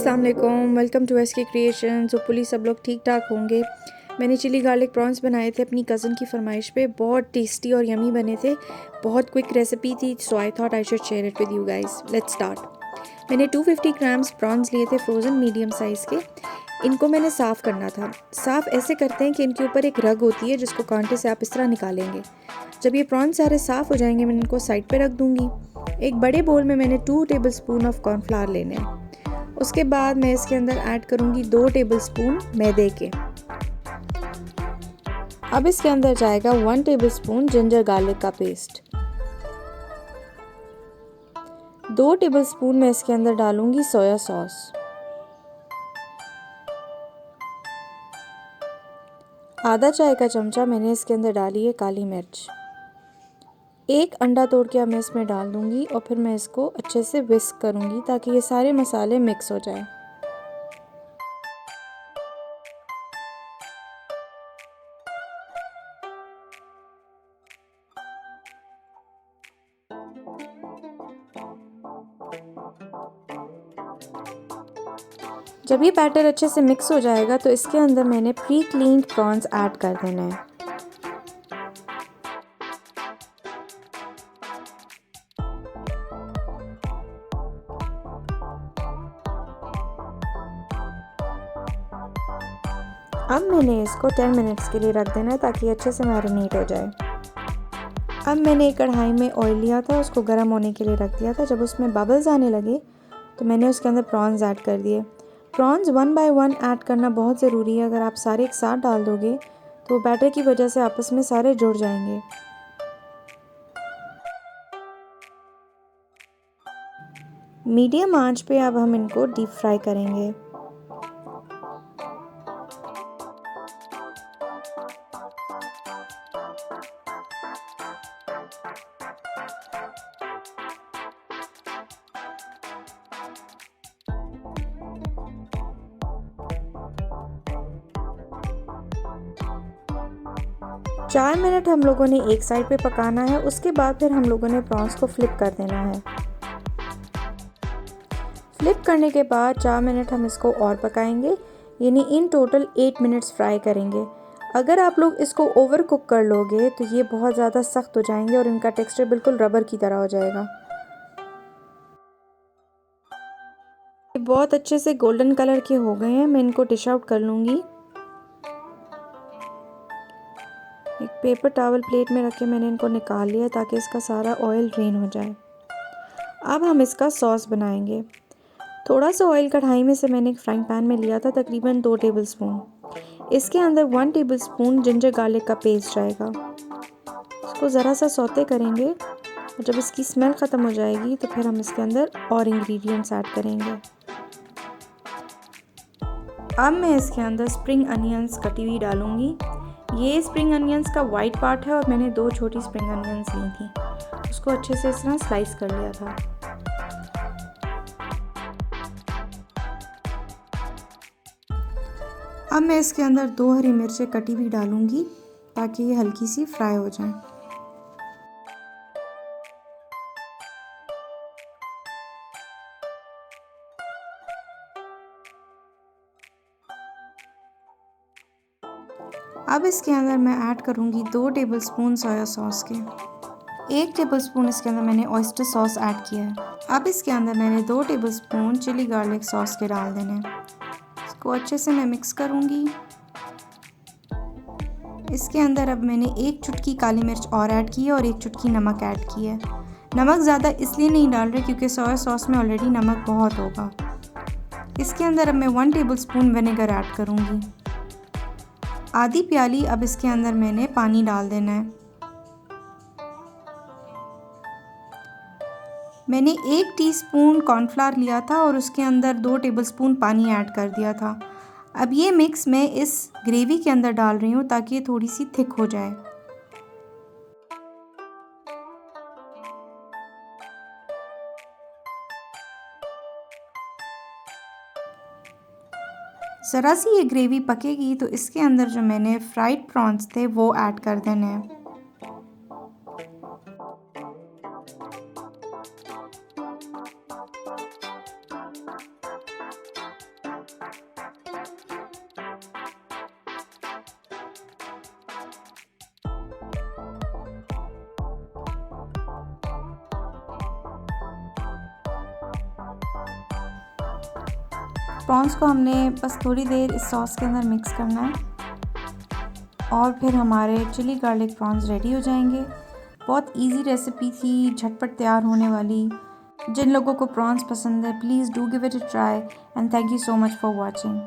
अस्सलाम वालेकुम, welcome to S के क्रिएशंस। होपफुली सब लोग ठीक ठाक होंगे। मैंने चिली गार्लिक प्रॉन्स बनाए थे अपनी कज़न की फरमाइश पे। बहुत टेस्टी और यमी बने थे। बहुत क्विक रेसिपी थी, so I thought I should share it with you guys. Let's start. मैंने 250 ग्राम्स प्रॉन्स लिए थे, फ्रोज़न मीडियम साइज़ के। इनको मैंने साफ़ करना था। साफ़ ऐसे करते हैं कि इनके ऊपर एक रग होती है जिसको कांटे से आप इस तरह निकालेंगे। जब ये प्रॉन्स सारे साफ़ हो जाएंगे, मैं इनको साइड पे रख दूँगी। एक बड़े बोल में मैंने 2 टेबलस्पून ऑफ कॉर्नफ्लावर लेने हैं। उसके बाद मैं इसके अंदर ऐड करूँगी 2 टेबलस्पून मैदे के। अब इसके अंदर जाएगा 1 टेबलस्पून जिंजर गार्लिक का पेस्ट। 2 टेबलस्पून मैं इसके अंदर डालूंगी सोया सॉस। आधा चाय का चमचा मैंने इसके अंदर डाली है काली मिर्च। एक अंडा तोड़ के अब मैं इसमें डाल दूंगी और फिर मैं इसको अच्छे से विस्क करूंगी ताकि ये सारे मसाले मिक्स हो जाएं। जब ये बैटर अच्छे से मिक्स हो जाएगा तो इसके अंदर मैंने प्री क्लीन्ड प्रॉन्स ऐड कर देना है। अब मैंने इसको 10 मिनट्स के लिए रख देना है ताकि अच्छे से मैरिनेट हो जाए। अब मैंने एक कढ़ाई में ऑयल लिया था, उसको गर्म होने के लिए रख दिया था। जब उसमें बबल्स आने लगे तो मैंने उसके अंदर प्रॉन्स ऐड कर दिए। प्रॉन्स 1 बाय 1 ऐड करना बहुत ज़रूरी है। अगर आप सारे एक साथ डाल दोगे तो बैटर की वजह से आपस में सारे जुड़ जाएंगे। मीडियम आंच पे अब हम इनको डीप फ्राई करेंगे। चार मिनट हम लोगों ने एक साइड पे पकाना है। उसके बाद फिर हम लोगों ने प्रॉन्स को फ्लिप कर देना है। फ्लिप करने के बाद 4 मिनट हम इसको और पकाएंगे, यानी इन टोटल 8 मिनट्स फ्राई करेंगे। अगर आप लोग इसको ओवर कुक कर लोगे तो ये बहुत ज़्यादा सख्त हो जाएंगे और इनका टेक्सचर बिल्कुल रबर की तरह हो जाएगा। ये बहुत अच्छे से गोल्डन कलर के हो गए हैं। मैं इनको डिश आउट कर लूँगी। एक पेपर टॉवल प्लेट में रख के मैंने इनको निकाल लिया ताकि इसका सारा ऑयल ड्रेन हो जाए। अब हम इसका सॉस बनाएंगे। थोड़ा सा ऑयल कढ़ाई में से मैंने एक फ्राइंग पैन में लिया था, तकरीबन 2 टेबलस्पून। इसके अंदर 1 टेबलस्पून जिंजर गार्लिक का पेस्ट जाएगा। इसको ज़रा सा सौते करेंगे और जब इसकी स्मेल ख़त्म हो जाएगी तो फिर हम इसके अंदर और इंग्रेडिएंट्स ऐड करेंगे। अब मैं इसके अंदर स्प्रिंग अनियंस कटी हुई डालूंगी। ये स्प्रिंग अनियंस का वाइट पार्ट है और मैंने 2 छोटी स्प्रिंग अनियंस ली थी। उसको अच्छे से इस तरह स्लाइस कर लिया था। अब मैं इसके अंदर 2 हरी मिर्चें कटी हुई डालूंगी ताकि ये हल्की सी फ्राई हो जाए। अब इसके अंदर मैं ऐड करूंगी 2 टेबलस्पून सोया सॉस के। 1 टेबलस्पून इसके अंदर मैंने ऑयस्टर सॉस ऐड किया है। अब इसके अंदर मैंने 2 टेबलस्पून चिली गार्लिक सॉस के डाल देने हैं। इसको अच्छे से मैं मिक्स करूंगी। इसके अंदर अब मैंने 1 चुटकी काली मिर्च और ऐड की है और 1 चुटकी नमक ऐड की है। नमक ज़्यादा इसलिए नहीं डाल रहे क्योंकि सोया सॉस में ऑलरेडी नमक बहुत होगा। इसके अंदर अब मैं 1 टेबलस्पून विनेगर ऐड करूंगी। आधी प्याली अब इसके अंदर मैंने पानी डाल देना है। मैंने 1 टीस्पून कॉर्नफ्लावर लिया था और उसके अंदर 2 टेबलस्पून पानी ऐड कर दिया था। अब ये मिक्स मैं इस ग्रेवी के अंदर डाल रही हूँ ताकि ये थोड़ी सी थिक हो जाए। ज़रा सी ये ग्रेवी पकेगी तो इसके अंदर जो मैंने फ्राइड प्रॉन्स थे वो ऐड कर देने हैं। प्रॉन्स को हमने बस थोड़ी देर इस सॉस के अंदर मिक्स करना है और फिर हमारे चिली गार्लिक प्रॉन्स रेडी हो जाएंगे। बहुत इजी रेसिपी थी, झटपट तैयार होने वाली। जिन लोगों को प्रॉन्स पसंद है please do give it a try and thank you so much for watching.